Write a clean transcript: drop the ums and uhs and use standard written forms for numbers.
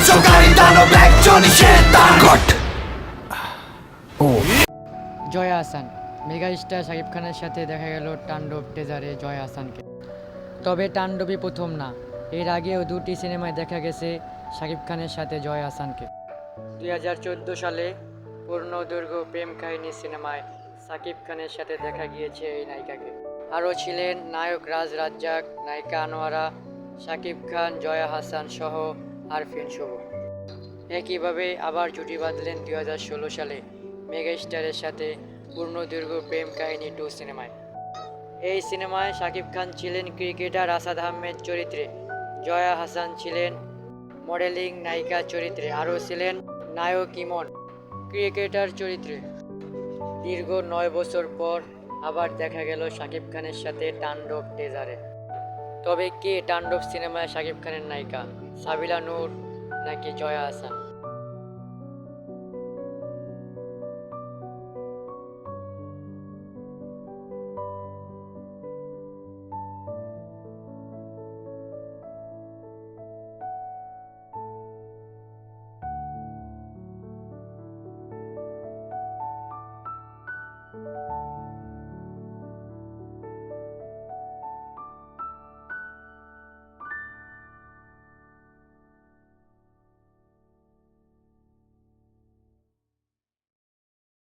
ধ্বংসকারী দানব একজনই শয়তান। জয়া আহসান, মেগা স্টার শাকিব খানের সাথে দেখা গেল তাণ্ডব টেজারে জয়া আহসানকে। তবে তাণ্ডবই প্রথম না, এর আগেও দুটি সিনেমায় দেখা গেছে শাকিব খানের সাথে জয়া আহসানকে। 2014 সালে পূর্ণদৈর্ঘ্য প্রেম কাহিনী সিনেমায় শাকিব খানের সাথে দেখা গিয়েছে এই নায়িকাকে। আরও ছিলেন নায়ক রাজ রাজ্জাক, নায়িকা আনোয়ারা, শাকিব খান, জয়া আহসান সহ আরফিন শুভ। একইভাবে আবার জুটি বাঁধলেন 2016 সালে মেগা স্টারের সাথে পূর্ণদৈর্ঘ্য প্রেম কাহিনী 2 সিনেমায়। এই সিনেমায় শাকিব খান ছিলেন ক্রিকেটার আসাদ আহমেদ চরিত্রে, জয়া আহসান ছিলেন মডেলিং নায়িকা চরিত্রে, আরও ছিলেন নায়ক ইমন ক্রিকেটার চরিত্রে। দীর্ঘ 9 বছর পর আবার দেখা গেল শাকিব খানের সাথে তাণ্ডব টেজারে। তবে কে তাণ্ডব সিনেমায় শাকিব খানের নায়িকা, সাবিলা নূর নাকি জয়া আহসান?